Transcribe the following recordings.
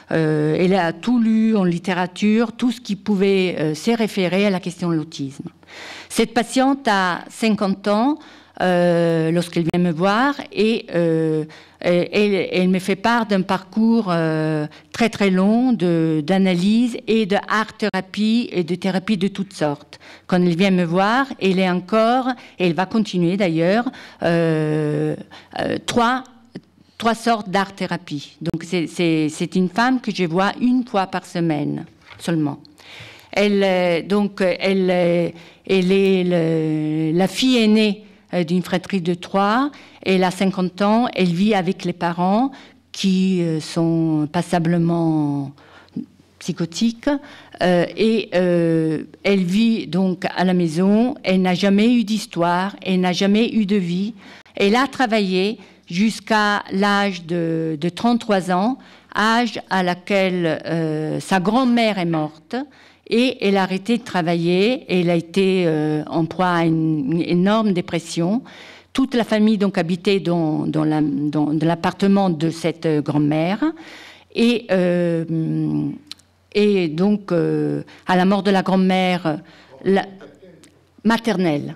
Elle a tout lu en littérature, tout ce qui pouvait se référer à la question de l'autisme. Cette patiente a 50 ans lorsqu'elle vient me voir et elle me fait part d'un parcours très très long d'analyse et de art-thérapie et de thérapie de toutes sortes. Quand elle vient me voir, elle est encore, et elle va continuer d'ailleurs, trois sortes d'art-thérapie. Donc c'est une femme que je vois une fois par semaine seulement. Elle est la fille aînée d'une fratrie de 3. Elle a 50 ans. Elle vit avec les parents qui sont passablement psychotiques. Elle vit donc à la maison. Elle n'a jamais eu d'histoire. Elle n'a jamais eu de vie. Elle a travaillé jusqu'à l'âge de 33 ans, âge à laquelle sa grand-mère est morte. Et elle a arrêté de travailler, et elle a été en proie à une énorme dépression. Toute la famille donc habitait dans l'appartement de cette grand-mère. Et donc, à la mort de la grand-mère, maternelle.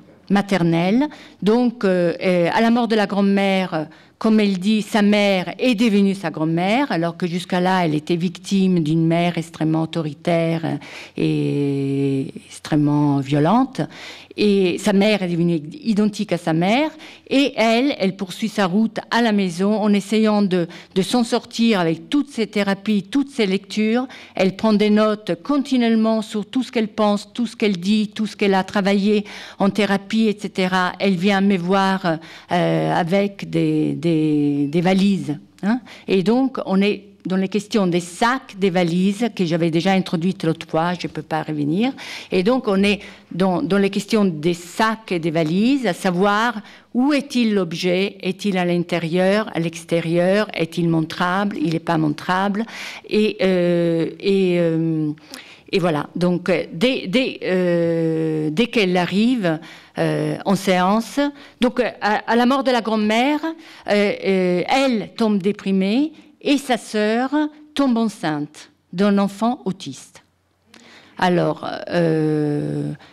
Donc, à la mort de la grand-mère, comme elle dit, sa mère est devenue sa grand-mère, alors que jusqu'à là, elle était victime d'une mère extrêmement autoritaire et extrêmement violente. Et sa mère est devenue identique à sa mère. Et elle poursuit sa route à la maison en essayant de s'en sortir avec toutes ses thérapies, toutes ses lectures. Elle prend des notes continuellement sur tout ce qu'elle pense, tout ce qu'elle dit, tout ce qu'elle a travaillé en thérapie, etc. Elle vient me voir avec des valises. Hein. Et donc, on est dans les questions des sacs, des valises, que j'avais déjà introduites l'autre fois, je ne peux pas revenir. Et donc, on est dans les questions des sacs et des valises, à savoir où est-il l'objet, est-il à l'intérieur, à l'extérieur, est-il montrable, il n'est pas montrable. Et voilà, donc dès qu'elle arrive en séance, donc à la mort de la grand-mère, elle tombe déprimée, et sa sœur tombe enceinte d'un enfant autiste. Alors,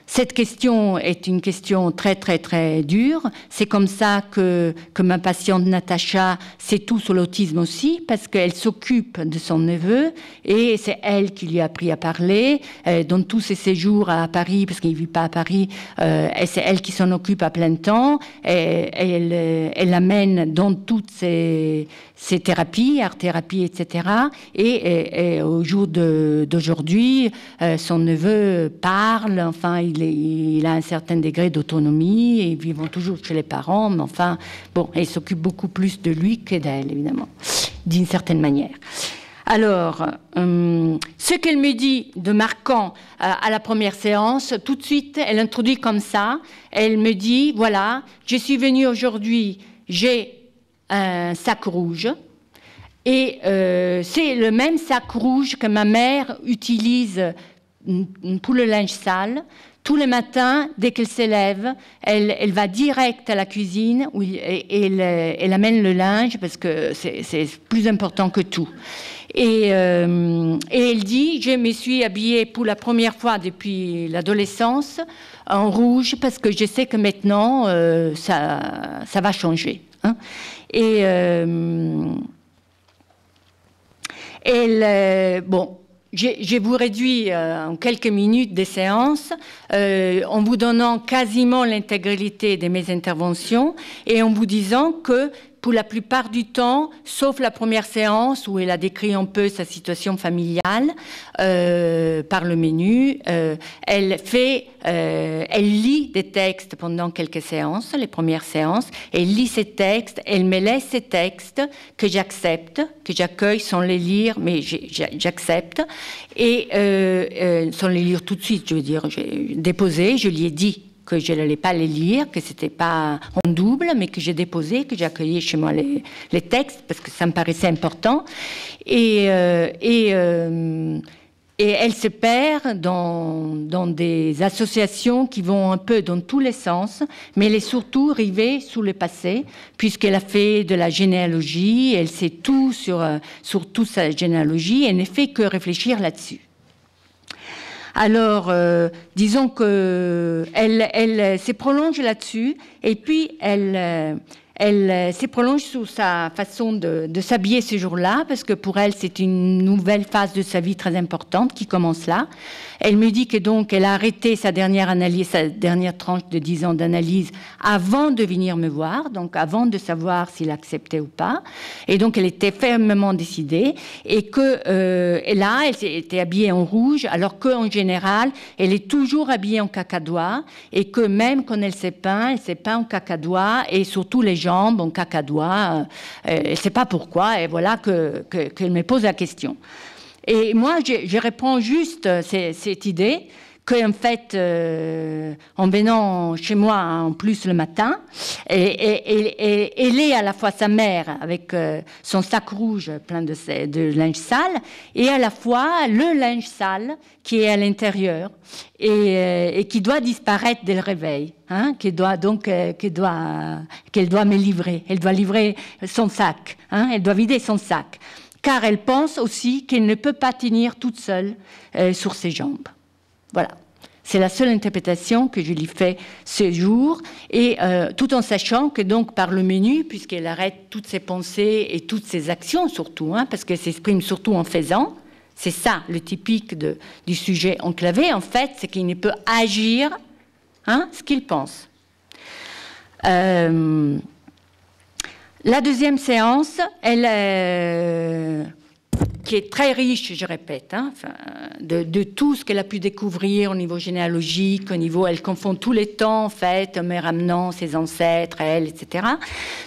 cette question est une question très, très, très dure. C'est comme ça que ma patiente Natacha sait tout sur l'autisme aussi, parce qu'elle s'occupe de son neveu, et c'est elle qui lui a appris à parler. Dans tous ses séjours à Paris, parce qu'il ne vit pas à Paris, c'est elle qui s'en occupe à plein temps. Elle l'amène dans toutes ses thérapies, art-thérapie, etc. Et au jour d'aujourd'hui, son neveu parle, enfin, il a un certain degré d'autonomie, et ils vivent toujours chez les parents, mais enfin, bon, il s'occupe beaucoup plus de lui que d'elle, évidemment, d'une certaine manière. Alors, ce qu'elle me dit de marquant à la première séance, tout de suite, elle introduit comme ça, elle me dit, voilà, je suis venue aujourd'hui, j'ai un sac rouge, et c'est le même sac rouge que ma mère utilise pour le linge sale. Tous les matins, dès qu'elle s'élève, elle va direct à la cuisine et elle amène le linge parce que c'est plus important que tout. Et elle dit, je me suis habillée pour la première fois depuis l'adolescence en rouge parce que je sais que maintenant, ça va changer. Hein. Et bon, je vous réduis en quelques minutes des séances en vous donnant quasiment l'intégralité de mes interventions et en vous disant que pour la plupart du temps, sauf la première séance où elle a décrit un peu sa situation familiale par le menu, elle lit des textes pendant quelques séances, les premières séances, elle lit ces textes, elle me laisse ces textes que j'accepte, que j'accueille sans les lire, mais j'accepte, et sans les lire tout de suite, je veux dire, j'ai déposé, je lui ai dit que je n'allais pas les lire, que c'était pas en double, mais que j'ai déposé, que j'ai accueilli chez moi les textes, parce que ça me paraissait important. Et Et elle se perd dans des associations qui vont un peu dans tous les sens, mais elle est surtout rivée sous le passé, puisqu'elle a fait de la généalogie, elle sait tout sur toute sa généalogie, elle ne fait que réfléchir là-dessus. Alors, disons qu'elle se prolonge là-dessus, et puis elle se prolonge sur sa façon de s'habiller ce jour-là, parce que pour elle, c'est une nouvelle phase de sa vie très importante qui commence là. Elle me dit que donc, elle a arrêté sa dernière analyse, sa dernière tranche de 10 ans d'analyse avant de venir me voir, donc avant de savoir s'il acceptait ou pas. Et donc, elle était fermement décidée, et que là, elle était habillée en rouge, alors qu'en général, elle est toujours habillée en cacadois, et que même quand elle s'est peint en cacadois, et surtout les jambes en cacadois. Elle ne sait pas pourquoi, et voilà qu'elle me pose la question. Et moi, je réponds juste cette idée qu'en fait, en venant chez moi en plus le matin, et elle est à la fois sa mère avec son sac rouge plein de linge sale, et à la fois le linge sale qui est à l'intérieur et qui doit disparaître dès le réveil, hein, qu'elle doit me livrer. Elle doit livrer son sac, hein, elle doit vider son sac. Car elle pense aussi qu'elle ne peut pas tenir toute seule sur ses jambes. Voilà. C'est la seule interprétation que je lui fais ce jour, et tout en sachant que donc par le menu, puisqu'elle arrête toutes ses pensées et toutes ses actions surtout, hein, parce qu'elle s'exprime surtout en faisant, c'est ça le typique du sujet enclavé, en fait, c'est qu'il ne peut agir, hein, ce qu'il pense. La deuxième séance, qui est très riche, je répète, hein, de tout ce qu'elle a pu découvrir au niveau généalogique, au niveau, elle confond tous les temps, en fait, me ramenant ses ancêtres, elle, etc.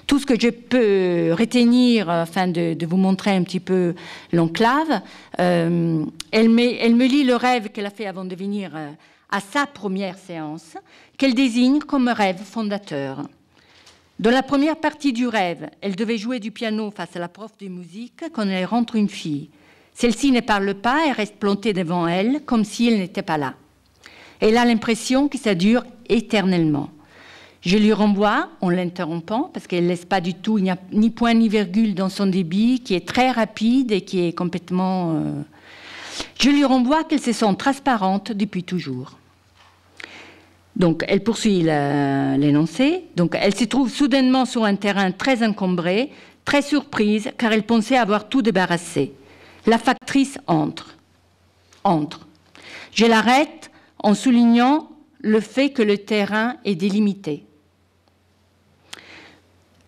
Tout ce que je peux retenir, afin de vous montrer un petit peu l'enclave, elle me lit le rêve qu'elle a fait avant de venir à sa première séance, qu'elle désigne comme rêve fondateur. Dans la première partie du rêve, elle devait jouer du piano face à la prof de musique quand elle rentre une fille. Celle-ci ne parle pas et reste plantée devant elle comme si elle n'était pas là. Elle a l'impression que ça dure éternellement. Je lui renvoie en l'interrompant, parce qu'elle ne laisse pas du tout, il n'y a ni point ni virgule dans son débit, qui est très rapide et qui est complètement... Je lui renvoie qu'elle se sent transparente depuis toujours. Donc, elle poursuit l'énoncé. Donc, elle se trouve soudainement sur un terrain très encombré, très surprise, car elle pensait avoir tout débarrassé. La factrice entre. Je l'arrête en soulignant le fait que le terrain est délimité.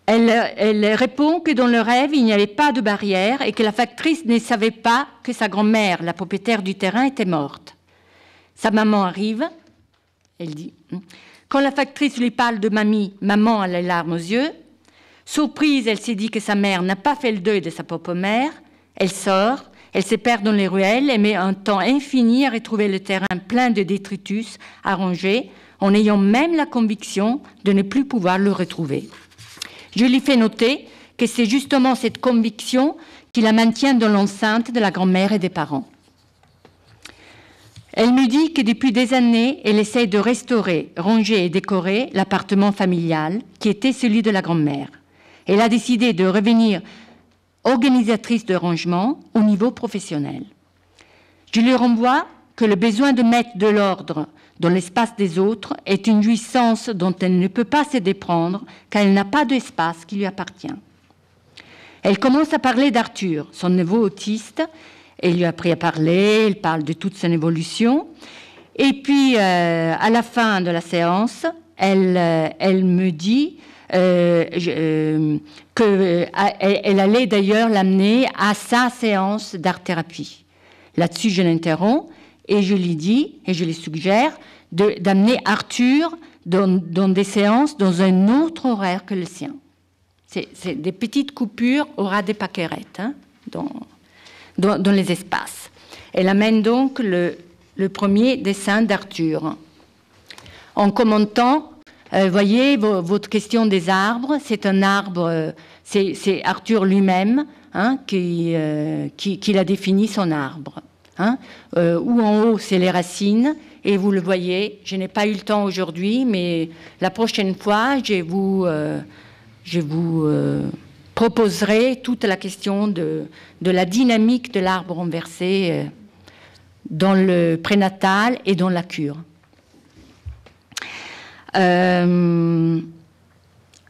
Elle répond que dans le rêve, il n'y avait pas de barrière et que la factrice ne savait pas que sa grand-mère, la propriétaire du terrain, était morte. Sa maman arrive. Elle dit, quand la factrice lui parle de mamie, maman a les larmes aux yeux. Surprise, elle s'est dit que sa mère n'a pas fait le deuil de sa propre mère. Elle sort, elle se perd dans les ruelles et met un temps infini à retrouver le terrain plein de détritus à ranger, en ayant même la conviction de ne plus pouvoir le retrouver. Je lui fais noter que c'est justement cette conviction qui la maintient dans l'enceinte de la grand-mère et des parents. Elle me dit que depuis des années, elle essaye de restaurer, ranger et décorer l'appartement familial qui était celui de la grand-mère. Elle a décidé de revenir organisatrice de rangement au niveau professionnel. Je lui renvoie que le besoin de mettre de l'ordre dans l'espace des autres est une jouissance dont elle ne peut pas se déprendre car elle n'a pas d'espace qui lui appartient. Elle commence à parler d'Arthur, son neveu autiste. Elle lui a appris à parler, elle parle de toute son évolution. Et puis, à la fin de la séance, elle me dit qu'elle allait d'ailleurs l'amener à sa séance d'art-thérapie. Là-dessus, je l'interromps et je lui dis, et je lui suggère, d'amener Arthur dans des séances dans un autre horaire que le sien. C'est des petites coupures au ras des pâquerettes, hein, dans les espaces. Elle amène donc le premier dessin d'Arthur. En commentant, voyez, votre question des arbres, c'est un arbre, c'est Arthur lui-même, hein, qui a défini son arbre. hein, où en haut, c'est les racines. Et vous le voyez, je n'ai pas eu le temps aujourd'hui, mais la prochaine fois, je vous proposerai toute la question de la dynamique de l'arbre renversé dans le prénatal et dans la cure.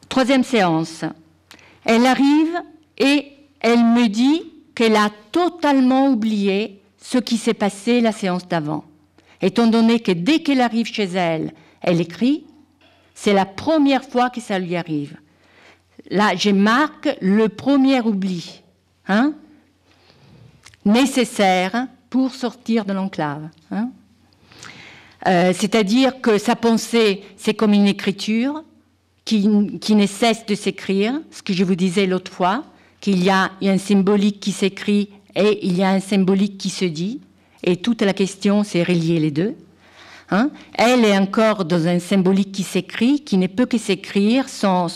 Troisième séance. Elle arrive et elle me dit qu'elle a totalement oublié ce qui s'est passé la séance d'avant. Étant donné que dès qu'elle arrive chez elle, elle écrit, c'est la première fois que ça lui arrive. Là, je marque le premier oubli, hein, nécessaire pour sortir de l'enclave. Hein. C'est-à-dire que sa pensée, c'est comme une écriture qui ne cesse de s'écrire, ce que je vous disais l'autre fois, qu'il y a un symbolique qui s'écrit et il y a un symbolique qui se dit, et toute la question, c'est relier les deux. Hein. Elle est encore dans un symbolique qui s'écrit, qui ne peut que s'écrire sans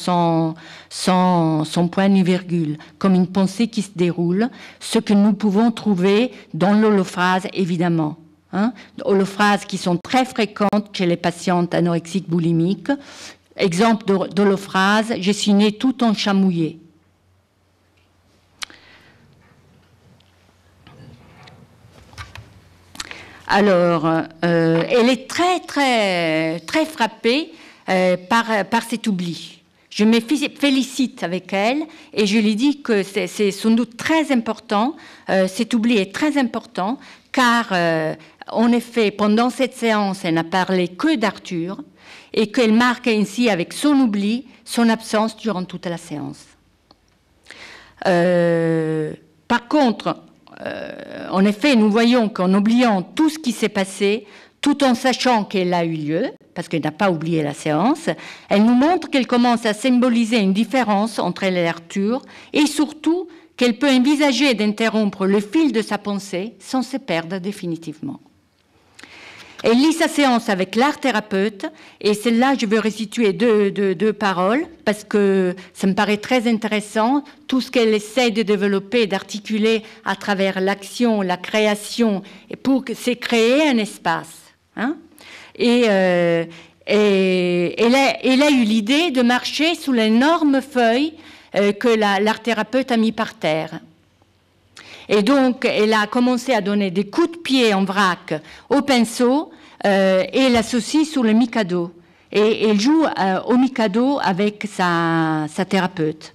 point ni virgule, comme une pensée qui se déroule, ce que nous pouvons trouver dans l'holophrase, évidemment. Hein. Holophrases qui sont très fréquentes chez les patientes anorexiques boulimiques. Exemple d'holophrase, je suis née tout en chamouillé. Alors, elle est très frappée par cet oubli. Je me félicite avec elle et je lui dis que c'est sans doute très important, cet oubli est très important, car en effet, pendant cette séance, elle n'a parlé que d'Arthur et qu'elle marque ainsi avec son oubli, son absence durant toute la séance. Par contre, en effet, nous voyons qu'en oubliant tout ce qui s'est passé, tout en sachant qu'elle a eu lieu, parce qu'elle n'a pas oublié la séance, elle nous montre qu'elle commence à symboliser une différence entre elle et Arthur, et surtout qu'elle peut envisager d'interrompre le fil de sa pensée sans se perdre définitivement. Elle lit sa séance avec l'art-thérapeute, et celle-là, je veux restituer deux paroles, parce que ça me paraît très intéressant, tout ce qu'elle essaie de développer, d'articuler à travers l'action, la création, pour que c'est créer un espace. Hein. Et elle a eu l'idée de marcher sous l'énorme feuille que l'art-thérapeute a mis par terre. Et donc, elle a commencé à donner des coups de pied en vrac au pinceau et l'associe sur le mikado. Et elle joue au mikado avec sa thérapeute.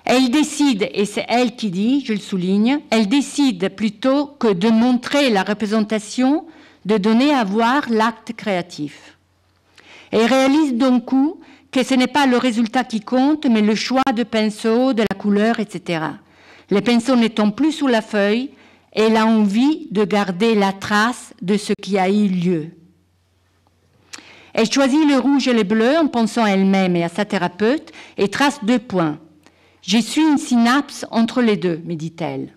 Elle décide, et c'est elle qui dit, je le souligne, elle décide plutôt que de montrer la représentation, de donner à voir l'acte créatif. Elle réalise d'un coup que ce n'est pas le résultat qui compte, mais le choix de pinceau, de la couleur, etc. Les pinceaux n'étant plus sous la feuille, elle a envie de garder la trace de ce qui a eu lieu. Elle choisit le rouge et le bleu en pensant à elle-même et à sa thérapeute et trace 2 points. « Je suis une synapse entre les deux », me dit-elle.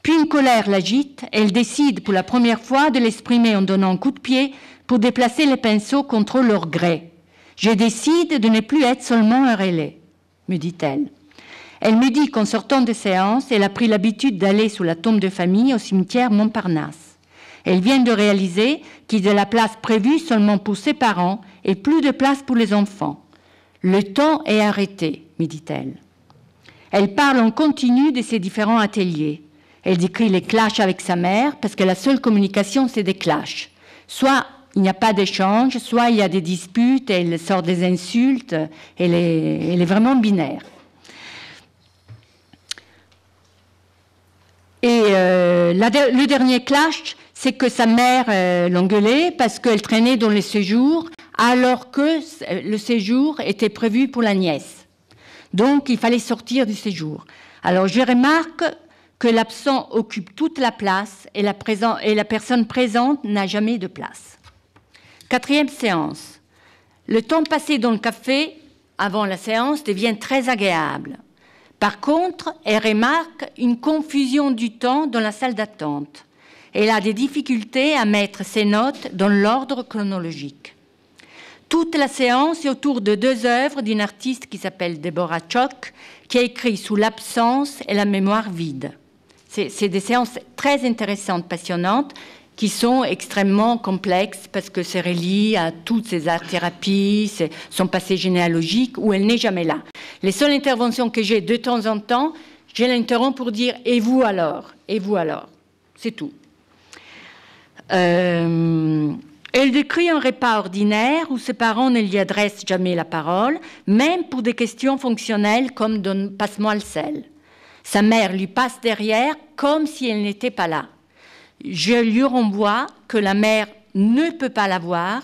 Puis une colère l'agite, elle décide pour la première fois de l'exprimer en donnant un coup de pied pour déplacer les pinceaux contre leur gré. « Je décide de ne plus être seulement un relais », me dit-elle. Elle me dit qu'en sortant de séance, elle a pris l'habitude d'aller sous la tombe de famille au cimetière Montparnasse. Elle vient de réaliser qu'il y a de la place prévue seulement pour ses parents et plus de place pour les enfants. Le temps est arrêté, me dit-elle. Elle parle en continu de ses différents ateliers. Elle décrit les clashs avec sa mère, parce que la seule communication, c'est des clashs. Soit il n'y a pas d'échange, soit il y a des disputes, elle sort des insultes, elle est vraiment binaire. Et le dernier clash, c'est que sa mère l'engueulait parce qu'elle traînait dans les séjours, alors que le séjour était prévu pour la nièce. Donc, il fallait sortir du séjour. Alors, je remarque que l'absent occupe toute la place et la personne présente n'a jamais de place. 4e séance. Le temps passé dans le café avant la séance devient très agréable. Par contre, elle remarque une confusion du temps dans la salle d'attente. Elle a des difficultés à mettre ses notes dans l'ordre chronologique. Toute la séance est autour de 2 œuvres d'une artiste qui s'appelle Deborah Chock, qui a écrit « Sous l'absence et la mémoire vide ». C'est des séances très intéressantes, passionnantes, qui sont extrêmement complexes parce que c'est relié à toutes ces art-thérapies, son passé généalogique, où elle n'est jamais là. Les seules interventions que j'ai de temps en temps, je l'interromps pour dire « et vous alors ?» Et vous alors? C'est tout. Elle décrit un repas ordinaire où ses parents ne lui adressent jamais la parole, même pour des questions fonctionnelles comme « passe-moi le sel ». Sa mère lui passe derrière comme si elle n'était pas là. Je lui renvoie que la mère ne peut pas la voir,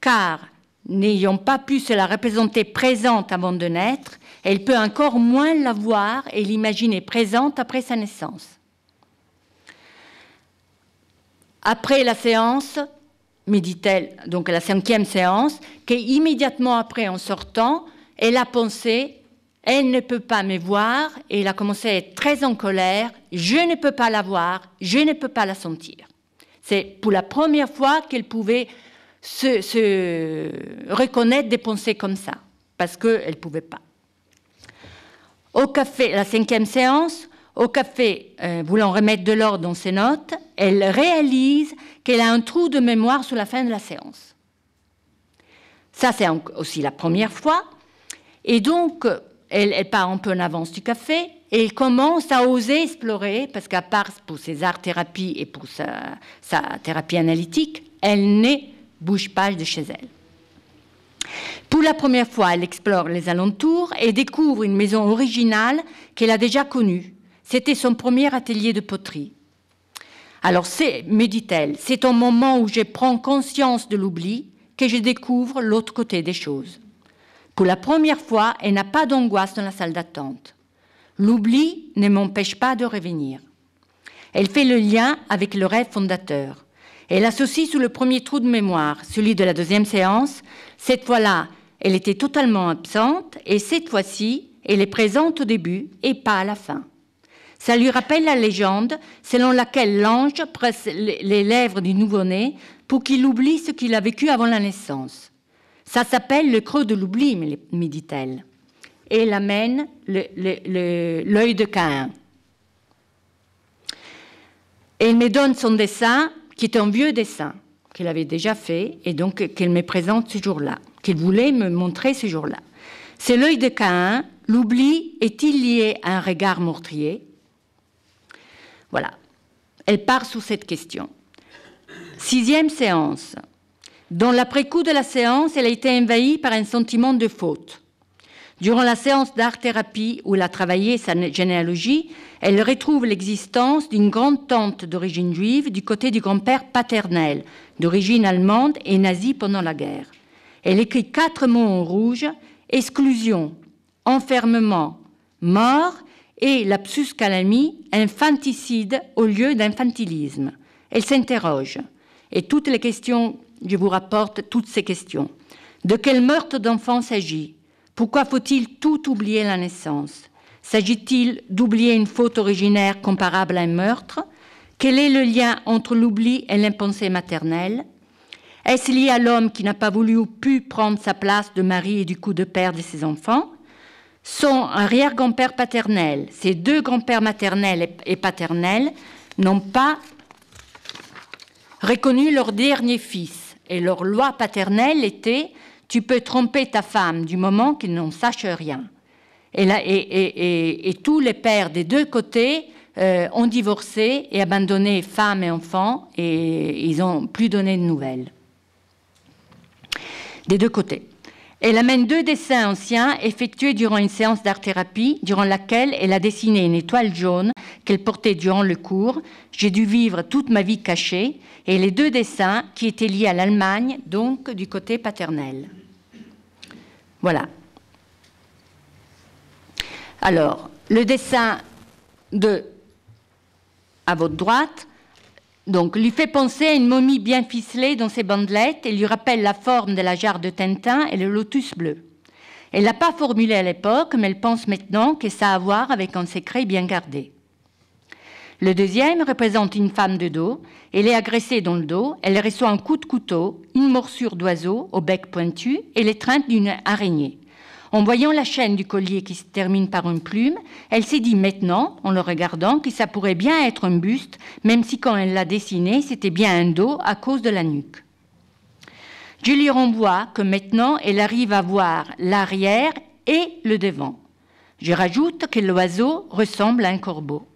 car n'ayant pas pu se la représenter présente avant de naître, elle peut encore moins la voir et l'imaginer présente après sa naissance. Après la séance, me dit-elle, donc la 5e séance, qu'immédiatement après, en sortant, elle a pensé « elle ne peut pas me voir » et elle a commencé à être très en colère « je ne peux pas la voir, je ne peux pas la sentir ». C'est pour la première fois qu'elle pouvait se reconnaître des pensées comme ça, parce qu'elle ne pouvait pas. Au café, la 5e séance, au café, voulant remettre de l'ordre dans ses notes, elle réalise qu'elle a un trou de mémoire sur la fin de la séance. Ça, c'est aussi la première fois. Et donc, elle part un peu en avance du café et elle commence à oser explorer, parce qu'à part pour ses art-thérapies et pour sa thérapie analytique, elle ne bouge pas de chez elle. Pour la première fois, elle explore les alentours et découvre une maison originale qu'elle a déjà connue. C'était son premier atelier de poterie. Alors, me dit-elle, c'est au moment où je prends conscience de l'oubli que je découvre l'autre côté des choses. Pour la première fois, elle n'a pas d'angoisse dans la salle d'attente. L'oubli ne m'empêche pas de revenir. Elle fait le lien avec le rêve fondateur. Elle associe sous le premier trou de mémoire, celui de la 2e séance. Cette fois-là, elle était totalement absente et cette fois-ci, elle est présente au début et pas à la fin. Ça lui rappelle la légende selon laquelle l'ange presse les lèvres du nouveau-né pour qu'il oublie ce qu'il a vécu avant la naissance. Ça s'appelle le creux de l'oubli, me dit-elle. Et elle amène l'œil de Caïn. Elle me donne son dessin, qui est un vieux dessin, qu'elle avait déjà fait, et donc qu'elle me présente ce jour-là, qu'elle voulait me montrer ce jour-là. C'est l'œil de Caïn. L'oubli est-il lié à un regard meurtrier? Voilà. Elle part sur cette question. 6e séance. Dans l'après-coup de la séance, elle a été envahie par un sentiment de faute. Durant la séance d'art-thérapie où elle a travaillé sa généalogie, elle retrouve l'existence d'une grande-tante d'origine juive du côté du grand-père paternel, d'origine allemande et nazie pendant la guerre. Elle écrit 4 mots en rouge: exclusion, enfermement, mort et lapsus calami, infanticide au lieu d'infantilisme. Elle s'interroge. Et toutes les questions, je vous rapporte toutes ces questions. De quel meurtre d'enfant s'agit? Pourquoi faut-il tout oublier à la naissance? S'agit-il d'oublier une faute originaire comparable à un meurtre? Quel est le lien entre l'oubli et l'impensé maternel? Est-ce lié à l'homme qui n'a pas voulu ou pu prendre sa place de mari et du coup de père de ses enfants? Son arrière-grand-père paternel, ses 2 grands-pères maternels et paternels, n'ont pas reconnu leur dernier fils. Et leur loi paternelle était « tu peux tromper ta femme du moment qu'il n'en sache rien ». Et tous les pères des 2 côtés ont divorcé et abandonné femmes et enfants et ils n'ont plus donné de nouvelles. Des 2 côtés. Elle amène 2 dessins anciens effectués durant une séance d'art-thérapie durant laquelle elle a dessiné une étoile jaune qu'elle portait durant le cours. J'ai dû vivre toute ma vie cachée, et les 2 dessins qui étaient liés à l'Allemagne, donc du côté paternel. Voilà. Alors, le dessin à votre droite, donc, lui fait penser à une momie bien ficelée dans ses bandelettes et lui rappelle la forme de la jarre de Tintin et le lotus bleu. Elle ne l'a pas formulé à l'époque, mais elle pense maintenant que ça a à voir avec un secret bien gardé. Le deuxième représente une femme de dos. Elle est agressée dans le dos, elle reçoit un coup de couteau, une morsure d'oiseau au bec pointu et l'étreinte d'une araignée. En voyant la chaîne du collier qui se termine par une plume, elle s'est dit maintenant, en le regardant, que ça pourrait bien être un buste, même si quand elle l'a dessiné, c'était bien un dos à cause de la nuque. Je lui renvoie que maintenant, elle arrive à voir l'arrière et le devant. Je rajoute que l'oiseau ressemble à un corbeau.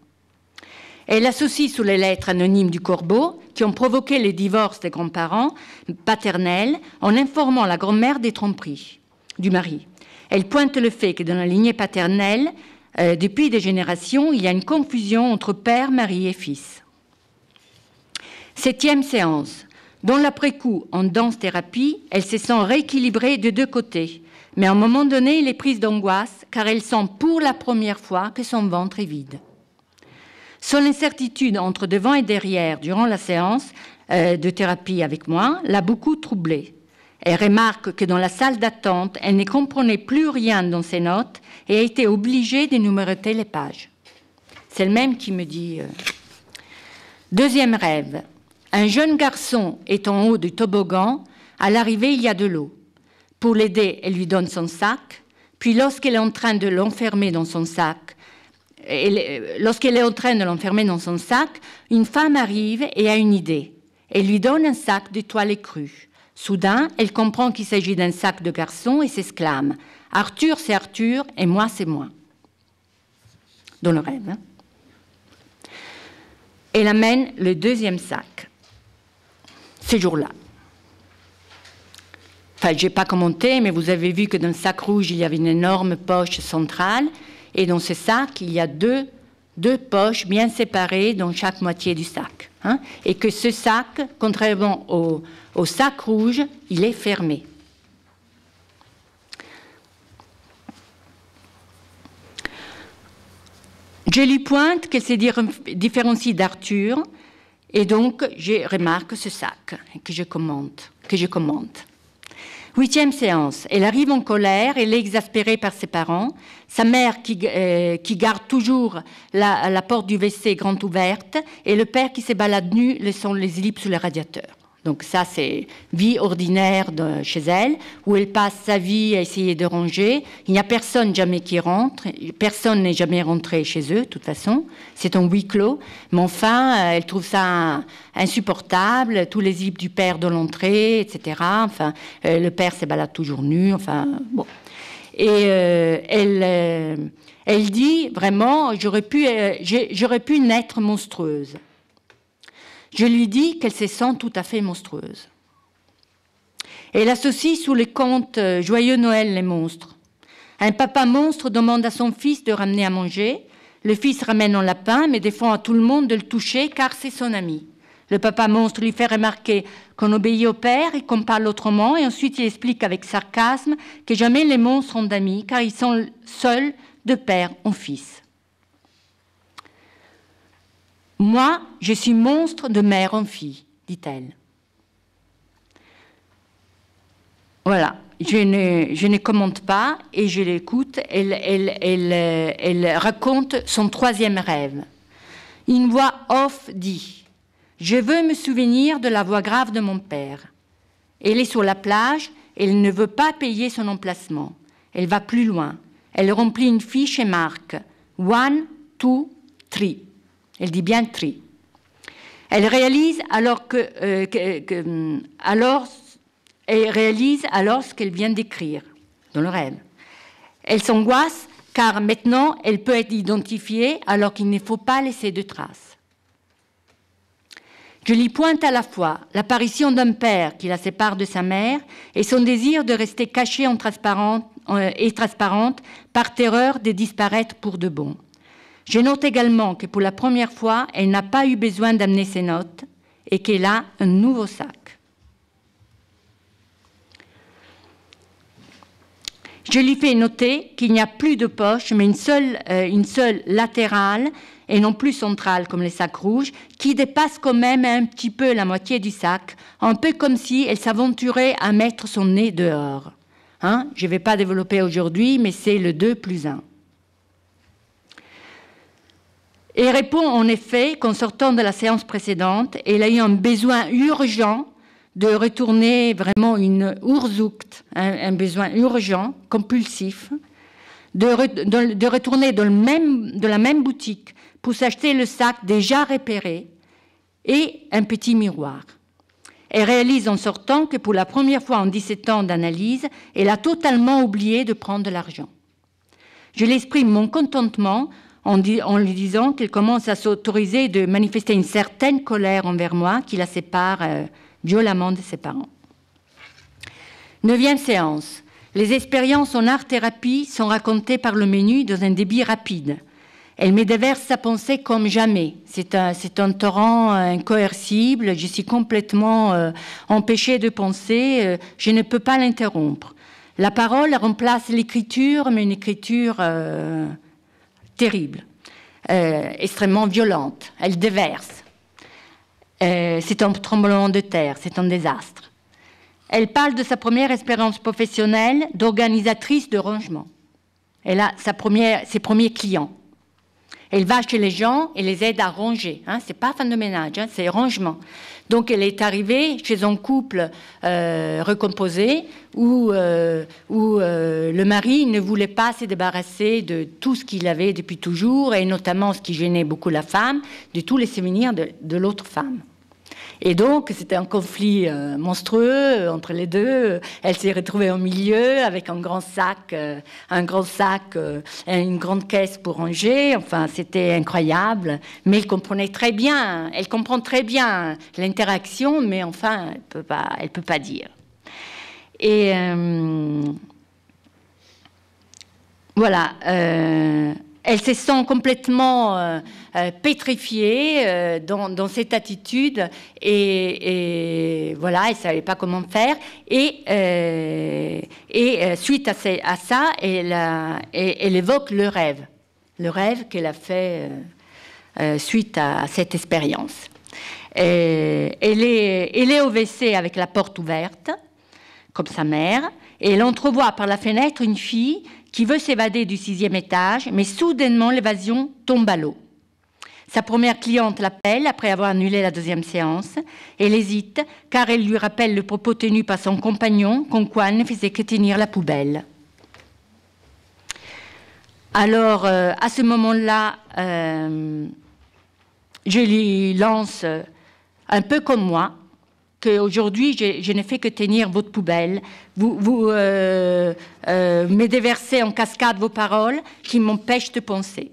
Elle associe sous les lettres anonymes du corbeau qui ont provoqué le divorce des grands-parents paternels en informant la grand-mère des tromperies du mari. Elle pointe le fait que dans la lignée paternelle, depuis des générations, il y a une confusion entre père, mari et fils. 7e séance. Dans l'après-coup, en danse-thérapie, elle se sent rééquilibrée de deux côtés. Mais à un moment donné, elle est prise d'angoisse car elle sent pour la première fois que son ventre est vide. Son incertitude entre devant et derrière durant la séance de thérapie avec moi l'a beaucoup troublée. Elle remarque que dans la salle d'attente, elle ne comprenait plus rien dans ses notes et a été obligée de numéroter les pages. C'est le même qui me dit... Deuxième rêve. Un jeune garçon est en haut du toboggan. À l'arrivée, il y a de l'eau. Pour l'aider, elle lui donne son sac. Puis lorsqu'elle est en train de l'enfermer dans son sac, une femme arrive et a une idée. Elle lui donne un sac de toiles crues. Soudain, elle comprend qu'il s'agit d'un sac de garçon et s'exclame « Arthur, c'est Arthur et moi, c'est moi ». Dans le rêve. Hein. Elle amène le deuxième sac. Ce jour-là. Enfin, je n'ai pas commenté, mais vous avez vu que dans le sac rouge, il y avait une énorme poche centrale. Et dans ce sac, il y a deux poches bien séparées dans chaque moitié du sac. Hein, et que ce sac, contrairement au sac rouge, il est fermé. Je lui pointe qu'elle se différencie d'Arthur, et donc je remarque ce sac que je commente. 8e séance. Elle arrive en colère, elle est exaspérée par ses parents. Sa mère qui garde toujours la porte du WC grande ouverte et le père qui se balade nu, laissant les slips sous le radiateur. Donc ça, c'est vie ordinaire chez elle, où elle passe sa vie à essayer de ranger. Il n'y a personne jamais qui rentre. Personne n'est jamais rentré chez eux, de toute façon. C'est un huis clos. Mais enfin, elle trouve ça insupportable. Tous les zips du père dans l'entrée, etc. Enfin, le père se balade toujours nu. Enfin, bon. Et elle dit vraiment, j'aurais pu naître monstrueuse. Je lui dis qu'elle se sent tout à fait monstrueuse. Elle associe sous les contes Joyeux Noël les monstres. Un papa monstre demande à son fils de ramener à manger. Le fils ramène un lapin, mais défend à tout le monde de le toucher car c'est son ami. Le papa monstre lui fait remarquer qu'on obéit au père et qu'on parle autrement, et ensuite il explique avec sarcasme que jamais les monstres ont d'amis car ils sont seuls de père en fils. Moi, je suis monstre de mère en fille, dit-elle. Voilà, je ne commente pas et je l'écoute. Elle raconte son 3e rêve. Une voix off dit « Je veux me souvenir de la voix grave de mon père. » Elle est sur la plage, elle ne veut pas payer son emplacement. Elle va plus loin. Elle remplit une fiche et marque « 1, 2, 3 ». Elle dit bien tri. Elle réalise alors ce qu'elle vient d'écrire dans le rêve. Elle s'angoisse car maintenant elle peut être identifiée alors qu'il ne faut pas laisser de traces. Je lui pointe à la fois l'apparition d'un père qui la sépare de sa mère et son désir de rester cachée et transparente par terreur de disparaître pour de bon. Je note également que pour la première fois, elle n'a pas eu besoin d'amener ses notes et qu'elle a un nouveau sac. Je lui fais noter qu'il n'y a plus de poche, mais une seule latérale et non plus centrale comme les sacs rouges, qui dépasse quand même un petit peu la moitié du sac, un peu comme si elle s'aventurait à mettre son nez dehors. Hein? Je ne vais pas développer aujourd'hui, mais c'est le 2 plus 1. Et répond en effet qu'en sortant de la séance précédente, elle a eu un besoin urgent de retourner vraiment une Ursucht, un besoin urgent, compulsif, de retourner de la même boutique pour s'acheter le sac déjà repéré et un petit miroir. Elle réalise en sortant que pour la première fois en 17 ans d'analyse, elle a totalement oublié de prendre de l'argent. Je l'exprime mon contentement en lui disant qu'elle commence à s'autoriser de manifester une certaine colère envers moi qui la sépare violemment de ses parents. 9e séance. Les expériences en art-thérapie sont racontées par le menu dans un débit rapide. Elle me déverse sa pensée comme jamais. C'est un torrent incoercible. Je suis complètement empêchée de penser. Je ne peux pas l'interrompre. La parole remplace l'écriture, mais une écriture terrible, extrêmement violente. Elle déverse. C'est un tremblement de terre, c'est un désastre. Elle parle de sa première expérience professionnelle d'organisatrice de rangement. Elle a ses premiers clients. Elle va chez les gens et les aide à ranger. Hein, c'est pas femme de ménage, hein, c'est rangement. Donc elle est arrivée chez un couple recomposé où le mari ne voulait pas se débarrasser de tout ce qu'il avait depuis toujours et notamment ce qui gênait beaucoup la femme, de tous les souvenirs de l'autre femme. Et donc, c'était un conflit monstrueux entre les deux. Elle s'est retrouvée au milieu avec un grand sac et une grande caisse pour ranger. Enfin, c'était incroyable. Mais elle comprenait très bien, elle comprend très bien l'interaction, mais enfin, elle peut pas dire. Et voilà. Elle se sent complètement pétrifiée dans cette attitude et voilà, elle ne savait pas comment faire. Et suite à ça, elle évoque le rêve qu'elle a fait suite à cette expérience. Elle est au WC avec la porte ouverte, comme sa mère, et elle entrevoit par la fenêtre une fille qui veut s'évader du 6e étage, mais soudainement l'évasion tombe à l'eau. Sa première cliente l'appelle après avoir annulé la 2e séance. Elle hésite car elle lui rappelle le propos tenu par son compagnon, comme quoi elle ne faisait que tenir la poubelle. Alors, à ce moment-là, je lui lance, un peu comme moi, qu'aujourd'hui, je ne fais que tenir votre poubelle. Vous me déversez en cascade vos paroles qui m'empêchent de penser.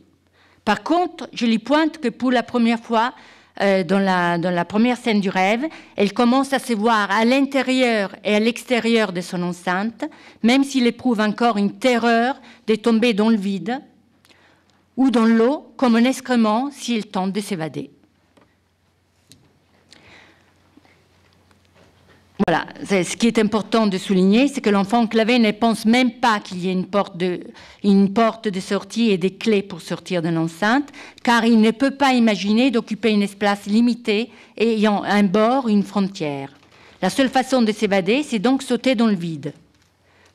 Par contre, je lui pointe que pour la première fois, dans la première scène du rêve, elle commence à se voir à l'intérieur et à l'extérieur de son enceinte, même s'il éprouve encore une terreur de tomber dans le vide ou dans l'eau, comme un excrément s'il tente de s'évader. Voilà, ce qui est important de souligner, c'est que l'enfant clavé ne pense même pas qu'il y ait une porte de sortie et des clés pour sortir de l'enceinte, car il ne peut pas imaginer d'occuper une espace limité ayant un bord, une frontière. La seule façon de s'évader, c'est donc sauter dans le vide.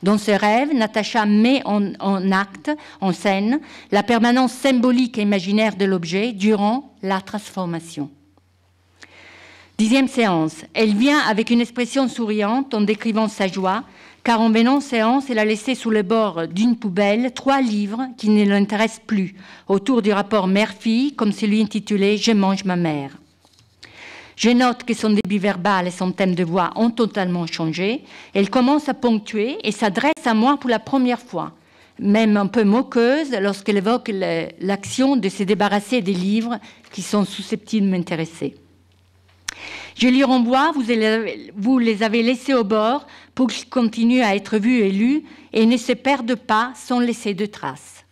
Dans ce rêve, Natacha met en scène, la permanence symbolique et imaginaire de l'objet durant la transformation. 10e séance. Elle vient avec une expression souriante en décrivant sa joie, car en venant en séance, elle a laissé sous le bord d'une poubelle 3 livres qui ne l'intéressent plus, autour du rapport mère-fille, comme celui intitulé « Je mange ma mère ». Je note que son débit verbal et son thème de voix ont totalement changé. Elle commence à ponctuer et s'adresse à moi pour la première fois, même un peu moqueuse lorsqu'elle évoque l'action de se débarrasser des livres qui sont susceptibles de m'intéresser. Je lui renvoie, vous les avez laissés au bord pour qu'ils continuent à être vus et lus et ne se perdent pas sans laisser de traces.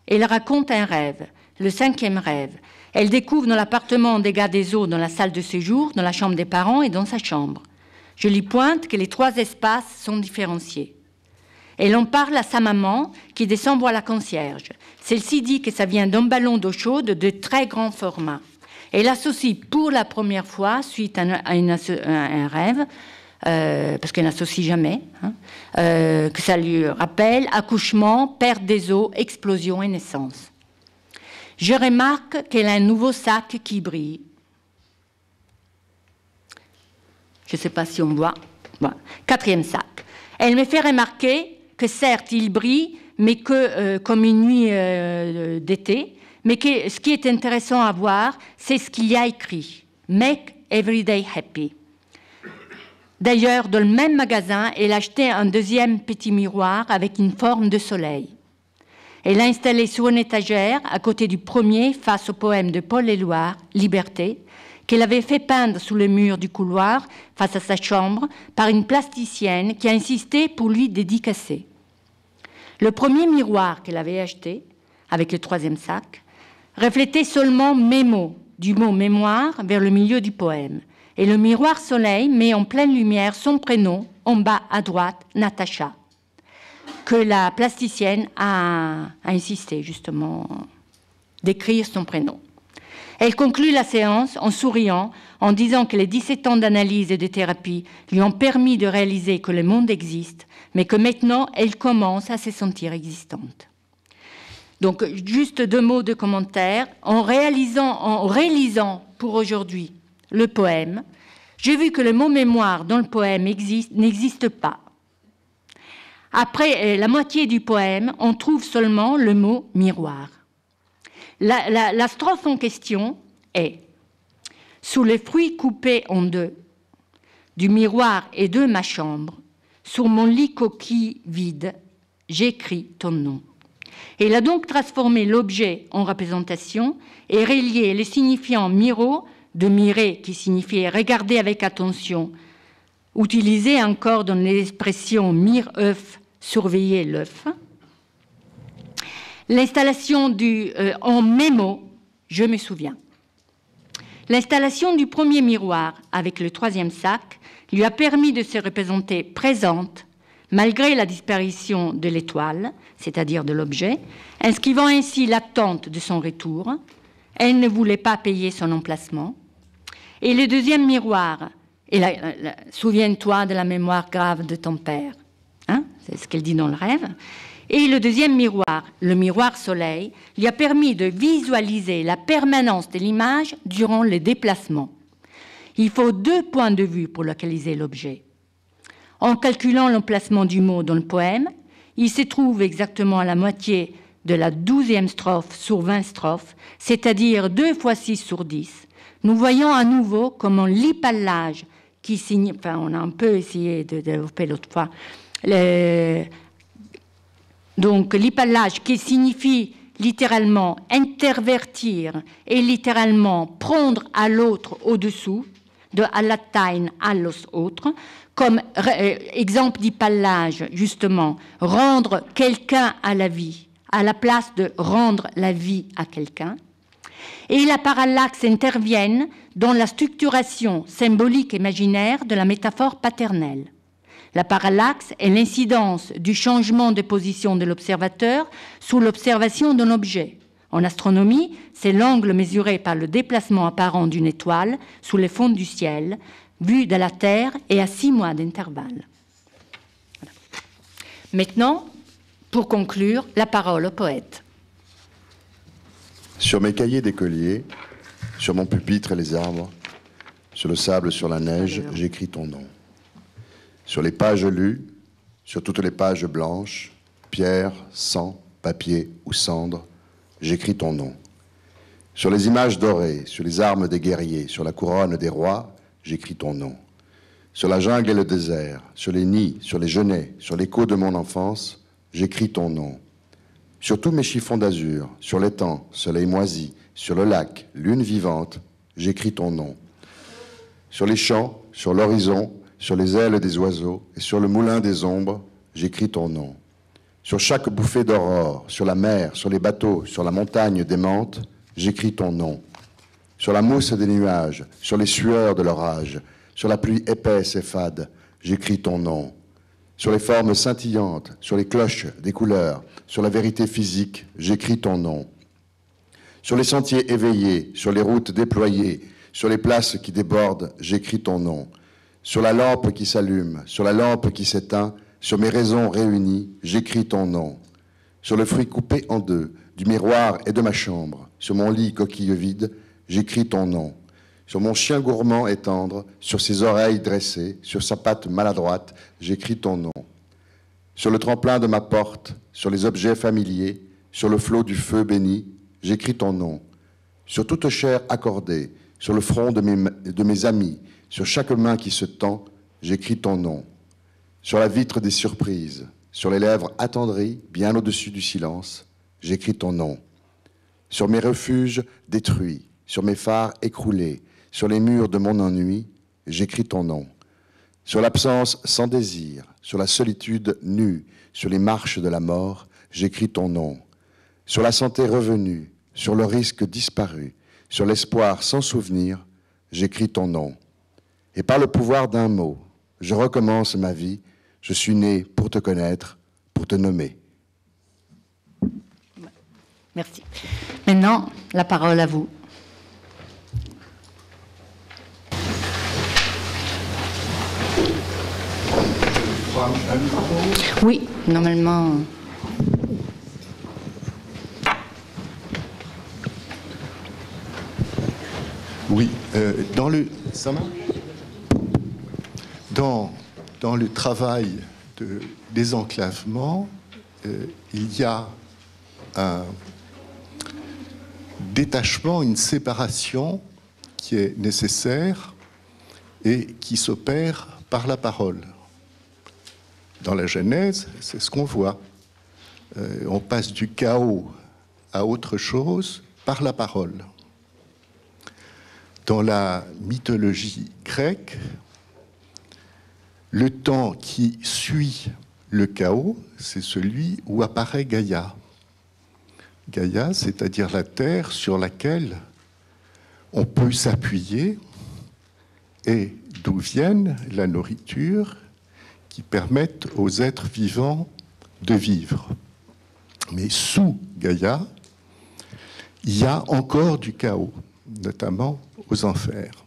Elle raconte un rêve, le 5e rêve. Elle découvre dans l'appartement des dégâts des eaux, dans la salle de séjour, dans la chambre des parents et dans sa chambre. Je lui pointe que les 3 espaces sont différenciés. Elle en parle à sa maman qui descend voir la concierge. Celle-ci dit que ça vient d'un ballon d'eau chaude de très grand format. Elle associe pour la première fois, suite à un rêve, parce qu'elle n'associe jamais, que ça lui rappelle accouchement, perte des os, explosion et naissance. Je remarque qu'elle a un nouveau sac qui brille. Je ne sais pas si on voit. Voilà. 4e sac. Elle me fait remarquer que certes, il brille, mais que comme une nuit d'été, mais que ce qui est intéressant à voir, c'est ce qu'il y a écrit. Make every day happy. D'ailleurs, dans le même magasin, elle a acheté un deuxième petit miroir avec une forme de soleil. Elle l'a installé sur une étagère, à côté du premier, face au poème de Paul Éluard, Liberté, qu'elle avait fait peindre sous le mur du couloir, face à sa chambre, par une plasticienne qui a insisté pour lui dédicacer. Le premier miroir qu'elle avait acheté, avec le 3e sac, reflétait seulement mes mots, du mot mémoire vers le milieu du poème. Et le miroir soleil met en pleine lumière son prénom, en bas à droite, Natacha, que la plasticienne a insisté justement d'écrire son prénom. Elle conclut la séance en souriant, en disant que les 17 ans d'analyse et de thérapie lui ont permis de réaliser que le monde existe, mais que maintenant elle commence à se sentir existante. Donc, juste 2 mots de commentaire. En réalisant pour aujourd'hui le poème, j'ai vu que le mot mémoire dans le poème n'existe pas. Après la moitié du poème, on trouve seulement le mot miroir. La strophe en question est « Sous les fruits coupés en deux, du miroir et de ma chambre, sur mon lit coquille vide, j'écris ton nom. » Et il a donc transformé l'objet en représentation et relié les signifiants miro, de mirer, qui signifiait regarder avec attention, utilisé encore dans l'expression mire-œuf, surveiller l'œuf. L'installation en mémo, je me souviens. L'installation du premier miroir avec le 3e sac lui a permis de se représenter présente malgré la disparition de l'étoile, c'est-à-dire de l'objet, inscrivant ainsi l'attente de son retour. Elle ne voulait pas payer son emplacement. Et le deuxième miroir, souviens-toi de la mémoire grave de ton père, hein, c'est ce qu'elle dit dans le rêve. Et le deuxième miroir, le miroir soleil, lui a permis de visualiser la permanence de l'image durant les déplacements. Il faut 2 points de vue pour localiser l'objet. En calculant l'emplacement du mot dans le poème, il se trouve exactement à la moitié de la 12e strophe sur 20 strophes, c'est-à-dire 2 fois 6 sur 10. Nous voyons à nouveau comment l'hypallage, qui signifie, enfin on a un peu essayé de développer l'autre fois, donc l'hypallage qui signifie littéralement intervertir et littéralement prendre à l'autre au-dessous, de à latin à los autres, comme exemple d'hypallage, justement, rendre quelqu'un à la vie, à la place de rendre la vie à quelqu'un. Et la parallaxe interviennent dans la structuration symbolique imaginaire de la métaphore paternelle. La parallaxe est l'incidence du changement de position de l'observateur sous l'observation d'un objet. En astronomie, c'est l'angle mesuré par le déplacement apparent d'une étoile sous les fonds du ciel, vu de la Terre et à 6 mois d'intervalle. Voilà. Maintenant, pour conclure, la parole au poète. Sur mes cahiers d'écolier, sur mon pupitre et les arbres, sur le sable, sur la neige, j'écris ton nom. Sur les pages lues, sur toutes les pages blanches, pierre, sang, papier ou cendre, j'écris ton nom. Sur les images dorées, sur les armes des guerriers, sur la couronne des rois, j'écris ton nom. Sur la jungle et le désert, sur les nids, sur les genêts, sur l'écho de mon enfance, j'écris ton nom. Sur tous mes chiffons d'azur, sur l'étang, soleil moisi, sur le lac, lune vivante, j'écris ton nom. Sur les champs, sur l'horizon, sur les ailes des oiseaux et sur le moulin des ombres, j'écris ton nom. Sur chaque bouffée d'aurore, sur la mer, sur les bateaux, sur la montagne démente, j'écris ton nom. Sur la mousse des nuages, sur les sueurs de l'orage, sur la pluie épaisse et fade, j'écris ton nom. Sur les formes scintillantes, sur les cloches des couleurs, sur la vérité physique, j'écris ton nom. Sur les sentiers éveillés, sur les routes déployées, sur les places qui débordent, j'écris ton nom. Sur la lampe qui s'allume, sur la lampe qui s'éteint, sur mes raisons réunies, j'écris ton nom. Sur le fruit coupé en deux, du miroir et de ma chambre, sur mon lit coquille vide, j'écris ton nom. Sur mon chien gourmand et tendre, sur ses oreilles dressées, sur sa patte maladroite, j'écris ton nom. Sur le tremplin de ma porte, sur les objets familiers, sur le flot du feu béni, j'écris ton nom. Sur toute chair accordée, sur le front de mes amis, sur chaque main qui se tend, j'écris ton nom. Sur la vitre des surprises, sur les lèvres attendries, bien au-dessus du silence, j'écris ton nom. Sur mes refuges détruits, sur mes phares écroulés, sur les murs de mon ennui, j'écris ton nom. Sur l'absence sans désir, sur la solitude nue, sur les marches de la mort, j'écris ton nom. Sur la santé revenue, sur le risque disparu, sur l'espoir sans souvenir, j'écris ton nom. Et par le pouvoir d'un mot, je recommence ma vie. Je suis né pour te connaître, pour te nommer. Merci. Maintenant, la parole à vous. Oui, normalement. Oui, dans le travail de désenclavement, il y a un détachement, une séparation qui est nécessaire et qui s'opère par la parole. Dans la Genèse, c'est ce qu'on voit. On passe du chaos à autre chose par la parole. Dans la mythologie grecque, le temps qui suit le chaos, c'est celui où apparaît Gaïa. Gaïa, c'est-à-dire la terre sur laquelle on peut s'appuyer et d'où viennent la nourriture qui permettent aux êtres vivants de vivre. Mais sous Gaïa, il y a encore du chaos, notamment aux enfers.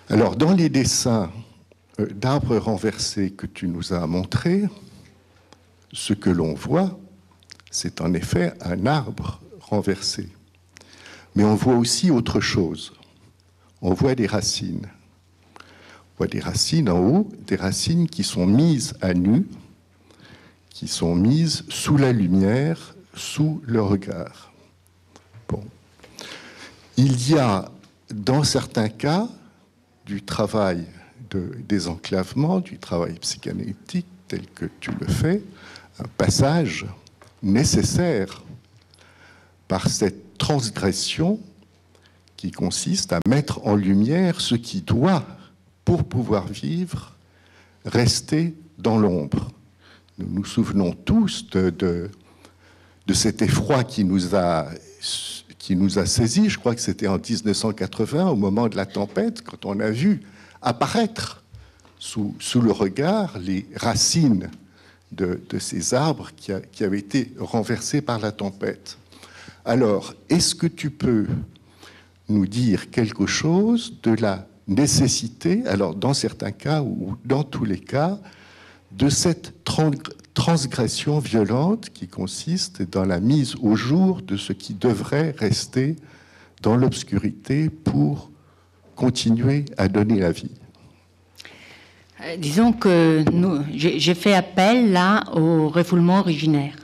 Alors, dans les dessins d'arbres renversés que tu nous as montrés, ce que l'on voit, c'est en effet un arbre renversé. Mais on voit aussi autre chose. On voit des racines. On voit des racines en haut, des racines qui sont mises à nu, qui sont mises sous la lumière, sous le regard. Bon. Il y a, dans certains cas, du travail de désenclavement, du travail psychanalytique tel que tu le fais, un passage nécessaire par cette transgression qui consiste à mettre en lumière ce qui doit, pour pouvoir vivre, rester dans l'ombre. Nous nous souvenons tous de cet effroi qui nous a saisis. Je crois que c'était en 1980, au moment de la tempête, quand on a vu apparaître sous le regard les racines de ces arbres qui avaient été renversés par la tempête. Alors, est-ce que tu peux nous dire quelque chose de la nécessité, alors dans certains cas ou dans tous les cas, de cette transgression violente qui consiste dans la mise au jour de ce qui devrait rester dans l'obscurité pour continuer à donner la vie? Disons que j'ai fait appel là au refoulement originaire.